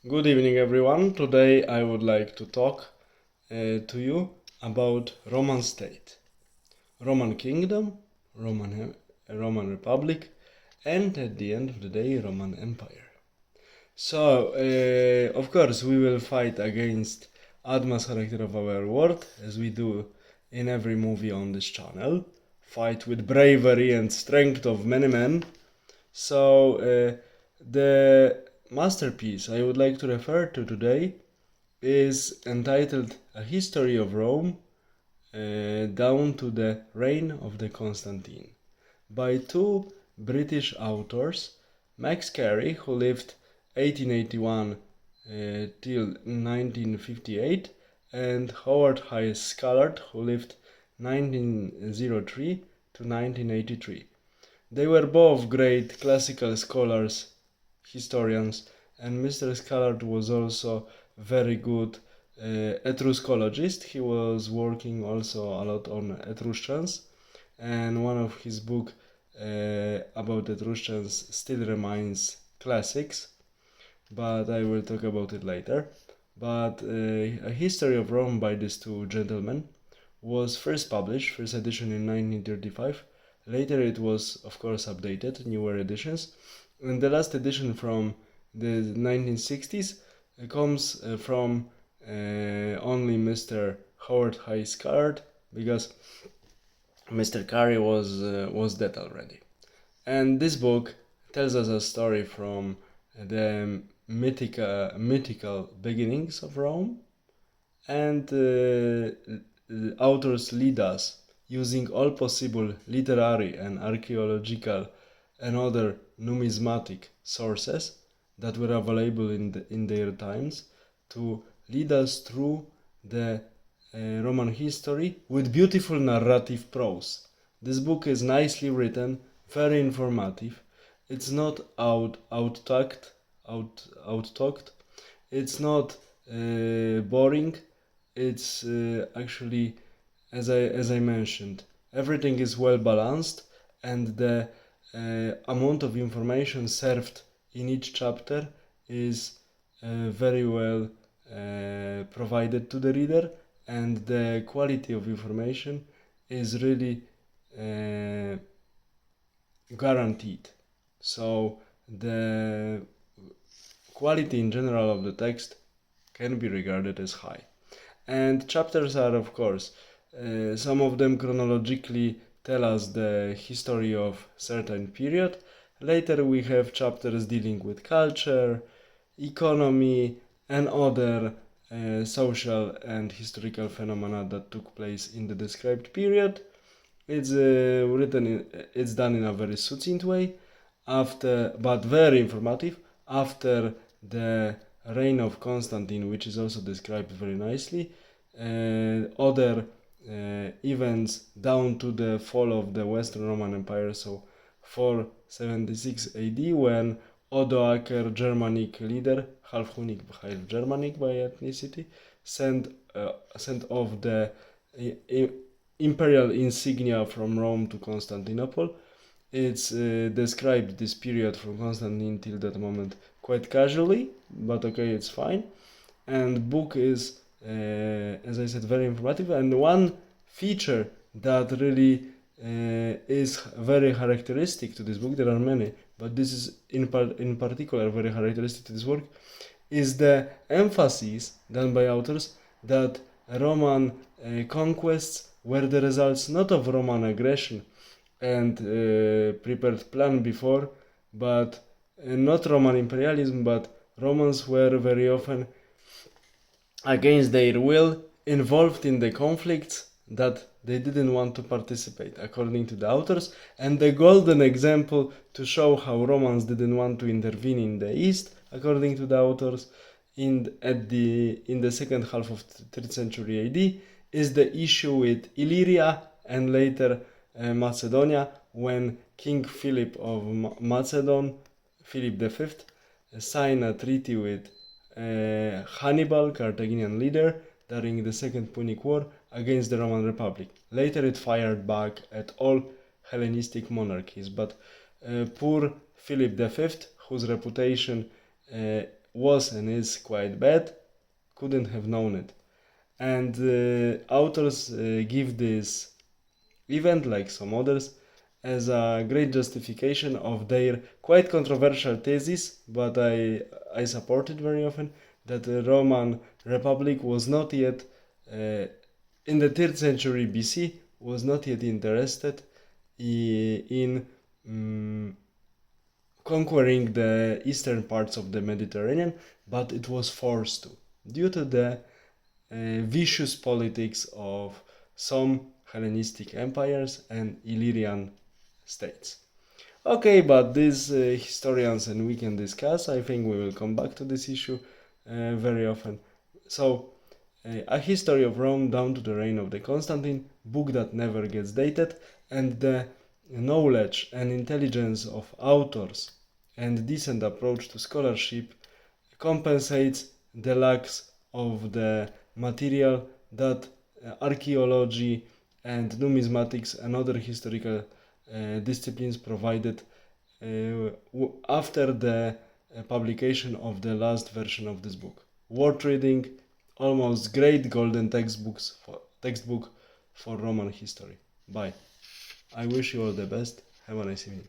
Good evening, everyone. Today I would like to talk to you about Roman state, Roman kingdom, Roman Republic, and at the end of the day, Roman Empire. So, of course, we will fight against Adma's character of our world, as we do in every movie on this channel. Fight with bravery and strength of many men. So, the masterpiece I would like to refer to today is entitled A History of Rome down to the reign of the Constantine by two British authors, Max Cary, who lived 1881 till 1958, and Howard High Scullard, who lived 1903 to 1983. They were both great classical scholars, historians, and Mr. Scullard was also very good Etruscologist. He was working also a lot on Etruscans, and one of his book about Etruscans still remains classics, but I will talk about it later. But A History of Rome by these two gentlemen was first published, first edition in 1935. Later it was, of course, updated, newer editions. And the last edition from the 1960s comes from only Mr. Howard High Scullard, because Mr. Cary was dead already. And this book tells us a story from the mythical beginnings of Rome, and authors lead us using all possible literary and archaeological and other numismatic sources that were available in their times to lead us through the Roman history with beautiful narrative prose. This book is nicely written, very informative. It's not out-talked. It's not boring. It's actually, as I mentioned, everything is well balanced, and the amount of information served in each chapter is very well provided to the reader, and the quality of information is really guaranteed. So the quality in general of the text can be regarded as high. And chapters are, of course, some of them chronologically tell us the history of certain period. Later we have chapters dealing with culture, economy, and other social and historical phenomena that took place in the described period. It's it's done in a very succinct way, but very informative. After the reign of Constantine, which is also described very nicely, other events down to the fall of the Western Roman Empire, so 476 AD, when Odoacer, Germanic leader, half Hunnic, half Germanic by ethnicity, sent off the imperial insignia from Rome to Constantinople. It's described this period from Constantine till that moment quite casually, but okay, it's fine. And book is, as I said, very informative. And one feature that really is very characteristic to this book, there are many, but this is in particular very characteristic to this work, is the emphasis done by authors that Roman conquests were the results not of Roman aggression and prepared plan before, but not Roman imperialism, but Romans were very often against their will involved in the conflicts that they didn't want to participate, according to the authors. And the golden example to show how Romans didn't want to intervene in the East, according to the authors, in the second half of 3rd century AD, is the issue with Illyria and later Macedonia, when King Philip of Macedon, Philip V, signed a treaty with Hannibal, Carthaginian leader, during the Second Punic War against the Roman Republic. Later it fired back at all Hellenistic monarchies, but poor Philip V, whose reputation was and is quite bad, couldn't have known it. And authors give this event, like some others, as a great justification of their quite controversial thesis, but I support it very often, that the Roman Republic was not yet, in the 3rd century BC, was not yet interested in conquering the eastern parts of the Mediterranean, but it was forced to, due to the vicious politics of some Hellenistic empires and Illyrian states. Okay, but these historians and we can discuss. I think we will come back to this issue very often. So, A History of Rome down to the reign of the Constantine, book that never gets dated, and the knowledge and intelligence of authors and decent approach to scholarship compensates the lacks of the material that archaeology and numismatics and other historical disciplines provided after the publication of the last version of this book. Worth reading, almost great golden textbook for Roman history. Bye. I wish you all the best. Have a nice evening.